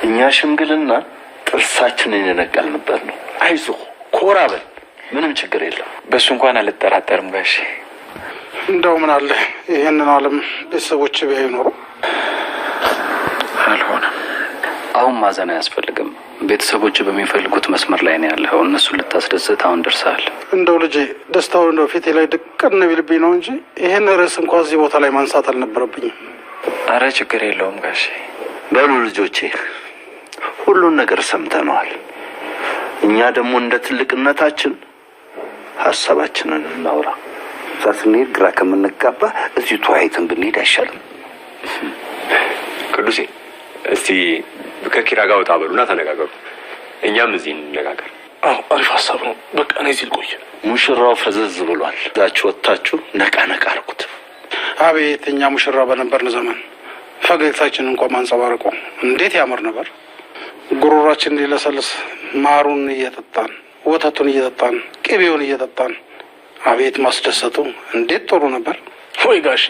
እኛ ሽምግልና ጥርሳችንን የነቀልንበት ነው አይዞህ ኮራ በል ምንም ችግር የለም በሱ እንኳን አልጠራጠርም ጋሼ እንደው ምን አለ ይሄንን ዓለም ቤተሰቦች ቢያይኖሩ አልሆነም አሁን ማዘን አያስፈልግም ቤተሰቦች በሚፈልጉት መስመር ላይ ነው ያለው እነሱ ልታስደስት አሁን ደርሰሃል እንደው ልጄ ደስታው እንደው ፊቴ ላይ ድቅን ቢልብኝ ነው እንጂ ይሄን ርዕስ እንኳን እዚህ ቦታ ላይ ማንሳት አልነበረብኝም አረ ችግር የለውም ጋሼ በሉ ልጆቼ ሁሉን ነገር ሰምተናል እኛ ደግሞ እንደ ትልቅነታችን ሐሳባችንን እናውራ ሳስኔር ግራ ከመነጋባ እዚሁ ተዋይተን ብንሄድ አይሻልም ቅዱሴ እስቲ ከኪራ ጋር ወጣ በሉና ተነጋገሩ እኛም እዚህ እንነጋገር አዎ አሪፍ ሐሳብ ነው በቃ እኔ እዚህ ልቆይ ሙሽራው ፈዘዝ ብሏል ዛቹ ወጣችሁ ነቃ አርኩት አቤት እኛ ሙሽራ በነበርን ዘመን ፈገግታችን እንኳን ማንጸባረቁ እንዴት ያምር ነበር ጉሮሯችን ሊለሰልስ ማሩን እየጠጣን ወተቱን እየጠጣን ቅቤውን እየጠጣን አቤት ማስደሰቱ እንዴት ጥሩ ነበር ወይ ጋሼ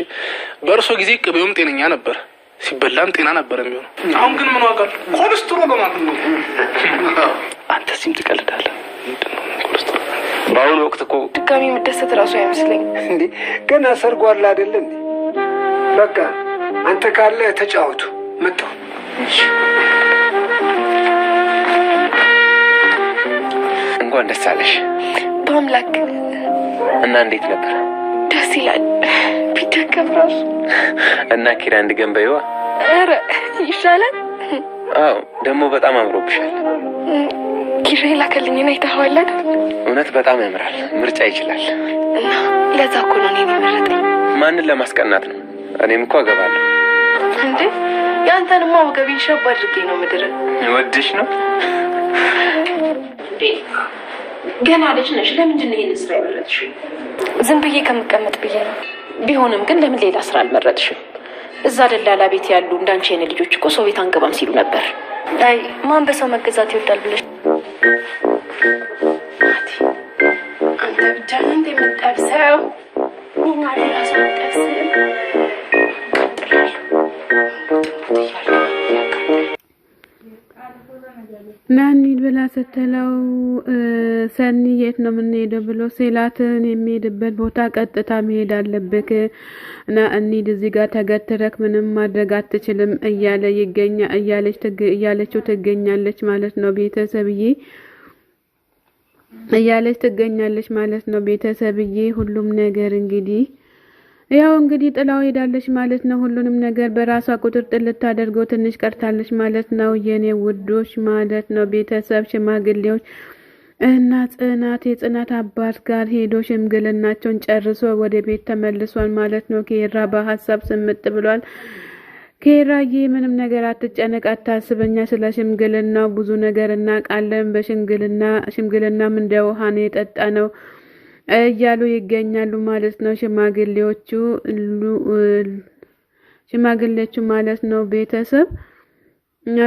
በእርሶ ጊዜ ቅቤውም ጤነኛ ነበር ሲበላም ጤና ነበር የሚሆነው አሁን ግን ምን ዋጋ ኮሌስትሮል ማለት ነው አንተ ሲም ትቀልዳለህ ኮሌስትሮል ባሁን ወቅት እኮ ድጋሚ መደሰት ራሱ አይመስለኝ እንዴ ገና ሰርጓል አይደል እንዴ በቃ አንተ ካለ ተጫወቱ መጣው እንኳን ደስ አለሽ በአምላክ እና እንዴት ነበር ደስ ይላል ቢደከም ራሱ እና ኪራ እንድገንበይዋ ኧረ ይሻላል አዎ ደግሞ በጣም አምሮብሻል ኪራ ላከልኝና አይተኸዋል አይደል እውነት በጣም ያምራል ምርጫ ይችላል እና ለዛ እኮ ነው እኔን የመረጠኝ ማንን ለማስቀናት ነው እኔም እኮ አገባለሁ እንዴ ያንተንማ ወገቤን ሸብ አድርጌ ነው ምድር ወድሽ ነው ገና ልጅ ነሽ ለምንድን ነው ይሄን ስራ ያመረጥሽው ዝም ብዬ ከመቀመጥ ብዬ ነው ቢሆንም ግን ለምን ሌላ ስራ አልመረጥሽም እዛ ደላላ ቤት ያሉ እንዳንቺ የኔ ልጆች እኮ ሰው ቤት አንገባም ሲሉ ነበር አይ ማን በሰው መገዛት ይወዳል ብለሽ አንተ ብቻ እንደ የምትጠብሰው እና ራሱ ጠብሰው ናኒ ብላ ስትለው ሰኒ የት ነው የምንሄደው ብሎ ሲላትን የሚሄድበት ቦታ ቀጥታ መሄድ አለብክ እና እንሂድ እዚህ ጋር ተገትረክ ምንም ማድረግ አትችልም እያለችው ትገኛለች ማለት ነው ቤተሰብዬ ትገኛለች ማለት ነው ቤተሰብዬ ሁሉም ነገር እንግዲህ ያው እንግዲህ ጥላው ሄዳለች ማለት ነው ሁሉንም ነገር በራሷ ቁጥጥር ልታደርገው ትንሽ ቀርታለች ማለት ነው የኔ ውዶች ማለት ነው ቤተሰብ ሽማግሌዎች እና የጽናት አባት ጋር ሄዶ ሽምግልናቸውን ጨርሶ ወደ ቤት ተመልሷል ማለት ነው ኬራ በሐሳብ ስምጥ ብሏል ኬራዬ ምንም ነገር አትጨነቅ አታስበኛ ስለ ሽምግልናው ብዙ ነገር እናውቃለን በሽምግልናም እንደ ውሃ ነው የጠጣ ነው እያሉ ይገኛሉ ማለት ነው ሽማግሌዎቹ ማለት ነው ቤተሰብ እና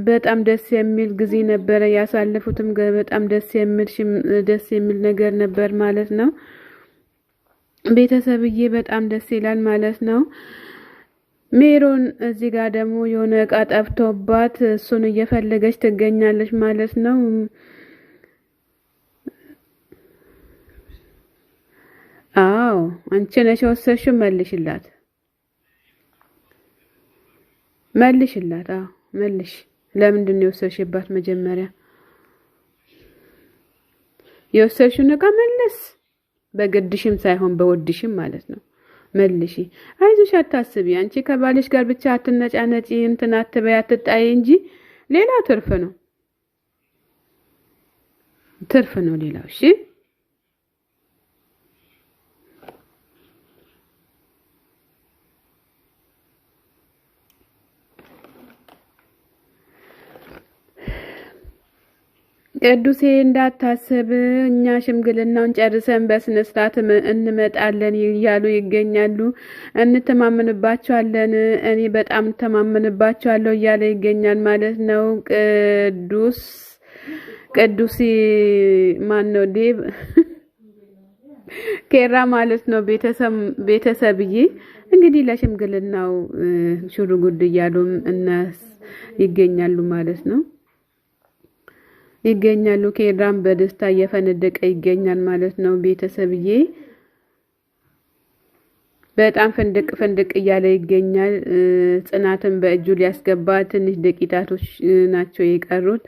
በጣም ደስ የሚል ጊዜ ነበር ያሳለፉትም በጣም ደስ የሚል ነገር ነበር ማለት ነው ቤተሰብዬ በጣም ደስ ይላል ማለት ነው ሜሮን እዚህ ጋር ደግሞ የሆነ ዕቃ ጠፍቶባት እሱን እየፈለገች ትገኛለች ማለት ነው አዎ አንቺ ነሽ ወሰሽው መልሽላት አዎ መልሽ ለምንድን ነው የወሰሽባት መጀመሪያ የወሰሽው ዕቃ መልስ በግድሽም ሳይሆን በወድሽም ማለት ነው መልሺ አይዞሽ አታስቢ አንቺ ከባልሽ ጋር ብቻ አትነጫነጪ እንትን አትበይ አትጣይ እንጂ ሌላ ትርፍ ነው ሌላው እሺ ቅዱሴ እንዳታስብ እኛ ሽምግልናውን ጨርሰን በስነ ስርዓት እንመጣለን እያሉ ይገኛሉ እንተማመንባቸዋለን እኔ በጣም ተማመንባቸዋለሁ እያለ ይገኛል ማለት ነው ቅዱሴ ማን ነው ዴብ ኬራ ማለት ነው ቤተሰብዬ እንግዲህ ለሽምግልናው ሹሩ ጉድ እያሉም ይገኛሉ ማለት ነው። ይገኛሉ ኬራም በደስታ እየፈነደቀ ይገኛል ማለት ነው። ቤተሰብዬ በጣም ፈንድቅ እያለ ይገኛል። ጽናትን በእጁ ሊያስገባ ትንሽ ደቂቃቶች ናቸው የቀሩት።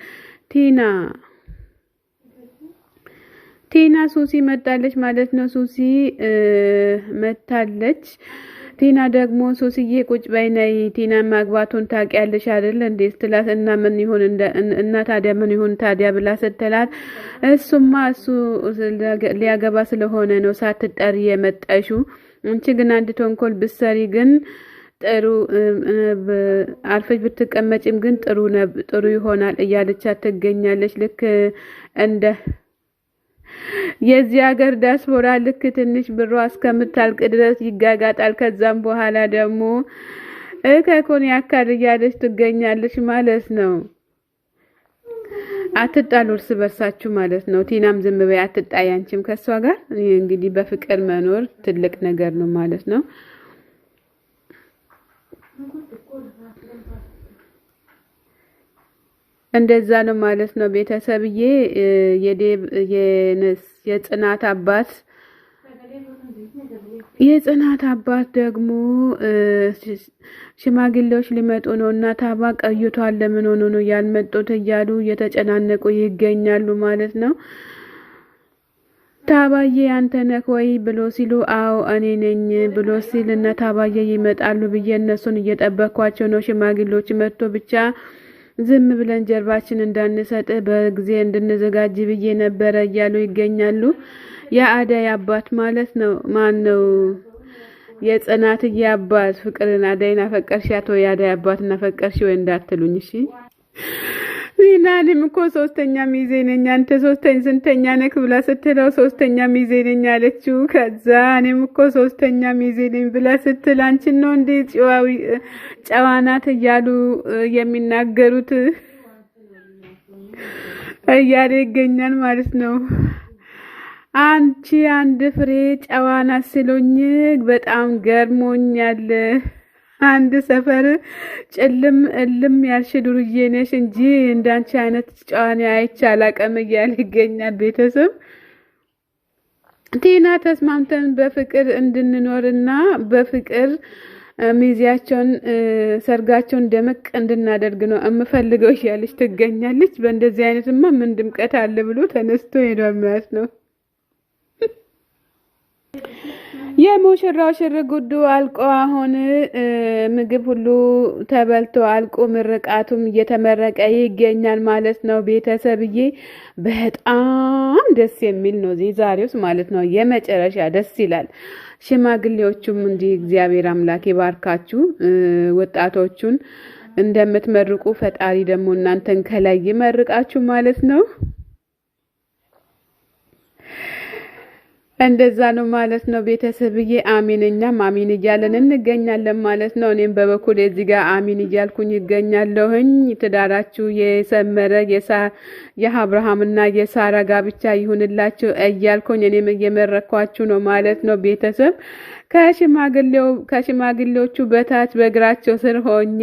ቲና ሱሲ መጣለች ማለት ነው። ሱሲ መጣለች። ቲና ደግሞ ሱሲዬ ቁጭ በይ ነይ፣ ቲና ማግባቱን ታውቂያለሽ አይደል እንዴ ስትላት እና ምን ይሁን እና ታዲያ ምን ይሁን ታዲያ ብላ ስትላት እሱማ እሱ ሊያገባ ስለሆነ ነው ሳትጠሪ የመጣሽው። አንቺ ግን አንድ ተንኮል ብትሰሪ ግን ጥሩ አርፈሽ ብትቀመጪም ግን ጥሩ ይሆናል እያለቻት ትገኛለች። ልክ እንደ የዚህ ሀገር ዲያስፖራ ልክ ትንሽ ብሯ እስከምታልቅ ድረስ ይጋጋጣል። ከዛም በኋላ ደግሞ ከኮን ያካል እያለች ትገኛለች ማለት ነው። አትጣሉ እርስ በርሳችሁ ማለት ነው። ቲናም ዝም በይ አትጣይ አንቺም ከሷ ጋር። እንግዲህ በፍቅር መኖር ትልቅ ነገር ነው ማለት ነው። እንደዛ ነው ማለት ነው። ቤተሰብዬ የጽናት አባት ደግሞ ሽማግሌዎች ሊመጡ ነው እና ታባ ቀይቷል ለምን ሆኖ ነው ያልመጡት እያሉ እየተጨናነቁ ይገኛሉ ማለት ነው። ታባዬ አንተ ነህ ወይ ብሎ ሲሉ አዎ እኔ ነኝ ብሎ ሲል እና ታባዬ ይመጣሉ ብዬ እነሱን እየጠበቅኳቸው ነው። ሽማግሌዎች መጥቶ ብቻ ዝም ብለን ጀርባችን እንዳንሰጥ በጊዜ እንድንዘጋጅ ብዬ ነበረ እያሉ ይገኛሉ። የአዳይ አባት ማለት ነው። ማን ነው? የጽናትዬ አባት ፍቅርን አዳይና ፈቀርሻት ወይ የአዳይ አባትና ፈቀርሽ ወይ እንዳትሉኝ እሺ። ሊናንም እኮ ሶስተኛ ሚዜ ነኝ አንተ ስንተኛ ነክ ብላ ስትለው ሶስተኛ ሚዜ ነኝ አለችው። ከዛ እኔም እኮ ሶስተኛ ሚዜ ነኝ ብላ ስትል አንቺን ነው እንዴ ጨዋናት እያሉ የሚናገሩት እያለ ይገኛል ማለት ነው። አንቺ አንድ ፍሬ ጨዋናት ሲሉኝ በጣም ገርሞኛል። አንድ ሰፈር ጭልም እልም ያልሽ ዱርዬ ነሽ እንጂ እንዳንቺ አይነት ጨዋኔ አይቼ አላውቅም እያለ ይገኛል። ቤተሰብ ቲና ተስማምተን በፍቅር እንድንኖርና በፍቅር ሚዜያቸውን ሰርጋቸውን ደመቅ እንድናደርግ ነው የምፈልገው እያለች ትገኛለች። በእንደዚህ አይነትማ ምን ድምቀት አለ ብሎ ተነስቶ ሄዷል ማለት ነው። የሙሽራው ሽርጉዱ አልቆ አሁን ምግብ ሁሉ ተበልቶ አልቆ ምርቃቱም እየተመረቀ ይገኛል ማለት ነው። ቤተሰብዬ በጣም ደስ የሚል ነው ዛሬውስ ማለት ነው። የመጨረሻ ደስ ይላል። ሽማግሌዎቹም እንዲህ እግዚአብሔር አምላክ ይባርካችሁ። ወጣቶቹን እንደምትመርቁ ፈጣሪ ደግሞ እናንተን ከላይ ይመርቃችሁ ማለት ነው። እንደዛ ነው ማለት ነው። ቤተሰብዬ አሚንኛም አሚን እያለን እንገኛለን ማለት ነው። እኔም በበኩል እዚህ ጋር አሚን እያልኩኝ ይገኛለሁኝ። ትዳራችሁ የሰመረ የአብርሃምና የሳራ ጋብቻ ይሁንላችሁ እያልኩኝ እኔም እየመረኳችሁ ነው ማለት ነው። ቤተሰብ ከሽማግሌዎቹ በታች በእግራቸው ስር ሆኜ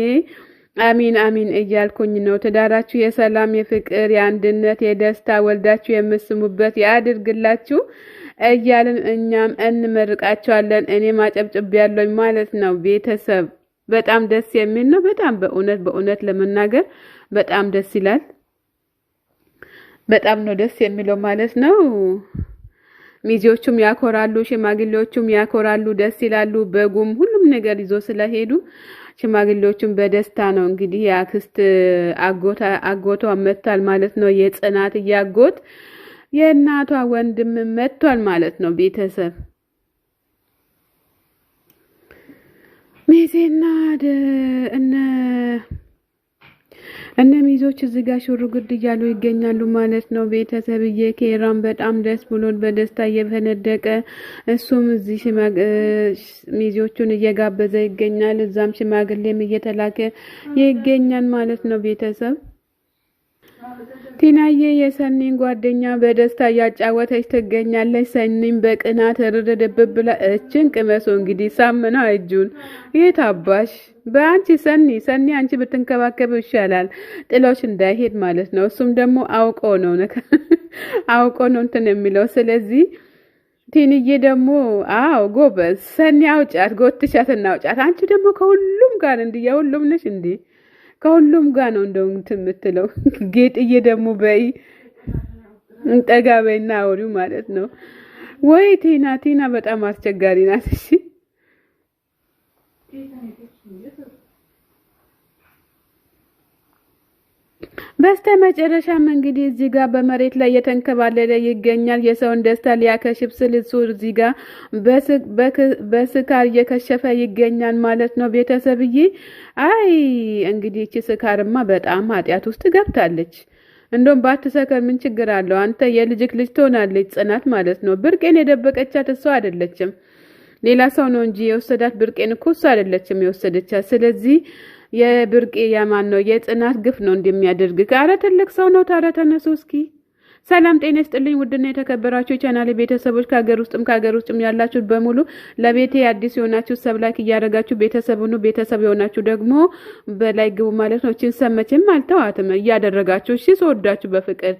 አሚን አሚን እያልኩኝ ነው። ትዳራችሁ የሰላም፣ የፍቅር፣ የአንድነት፣ የደስታ ወልዳችሁ የምስሙበት ያድርግላችሁ እያልን እኛም እንመርቃቸዋለን። እኔም አጨብጭቤያለሁኝ ማለት ነው። ቤተሰብ በጣም ደስ የሚል ነው። በጣም በእውነት ለመናገር በጣም ደስ ይላል። በጣም ነው ደስ የሚለው ማለት ነው። ሚዜዎቹም ያኮራሉ፣ ሽማግሌዎቹም ያኮራሉ፣ ደስ ይላሉ። በጉም ሁሉም ነገር ይዞ ስለሄዱ ሽማግሌዎቹም በደስታ ነው። እንግዲህ የአክስት አጎቷ መጥቷል ማለት ነው። የጽናት ያጎት የእናቷ ወንድም መጥቷል ማለት ነው። ቤተሰብ ሚዜና እነ ሚዞች እዚህ ጋር ሹርጉድ እያሉ ይገኛሉ ማለት ነው። ቤተሰብዬ ኬራም በጣም ደስ ብሎት በደስታ እየፈነደቀ እሱም እዚህ ሚዜዎቹን እየጋበዘ ይገኛል። እዛም ሽማግሌም እየተላከ ይገኛል ማለት ነው። ቤተሰብ ቲናዬ የሰኒን ጓደኛ በደስታ እያጫወተች ትገኛለች። ሰኒም በቅናት ርርድብ ብላ እችን ቅመሶ እንግዲህ ሳምና እጁን የት አባሽ በአንቺ ሰኒ አንቺ ብትንከባከብ ይሻላል ጥሎሽ እንዳይሄድ ማለት ነው። እሱም ደግሞ አውቆ ነው እንትን የሚለው። ስለዚህ ቲንዬ ደግሞ አዎ ጎበዝ ሰኒ አውጫት፣ ጎትሻት እናውጫት። አንቺ ደግሞ ከሁሉም ጋር የሁሉም ነሽ እንዴ? ከሁሉም ጋር ነው እንደው የምትለው። ጌጥዬ ደግሞ በይ ጠጋ በይና አውሪው ማለት ነው። ወይ ቲና በጣም አስቸጋሪ ናት። እሺ በስተመጨረሻም እንግዲህ እዚህ ጋር በመሬት ላይ የተንከባለለ ይገኛል። የሰውን ደስታ ሊያከሽፍ ስል እሱ እዚህ ጋር በስካር እየከሸፈ ይገኛል ማለት ነው። ቤተሰብዬ አይ እንግዲህ እቺ ስካርማ በጣም ኃጢአት ውስጥ ገብታለች። እንደውም ባትሰከር ምን ችግር አለው? አንተ የልጅክ ልጅ ትሆናለች ጽናት ማለት ነው። ብርቄን የደበቀቻት እሷ አይደለችም፣ ሌላ ሰው ነው እንጂ የወሰዳት። ብርቄን እኮ እሷ አይደለችም የወሰደቻት። ስለዚህ የብርቄ ያማን ነው የጽናት ግፍ ነው እንደሚያደርግ። አረ ትልቅ ሰው ነው። ታዲያ ተነሱ እስኪ። ሰላም ጤና ይስጥልኝ ውድና የተከበራችሁ ቻናሌ ቤተሰቦች ከሀገር ውስጥም ያላችሁ በሙሉ ለቤቴ አዲስ የሆናችሁ ሰብላይክ እያደረጋችሁ ቤተሰብ የሆናችሁ ደግሞ በላይ ግቡ ማለት ነው። እቺን ሰመችም አልተዋትም እያደረጋችሁ እሺ። ስወዳችሁ በፍቅር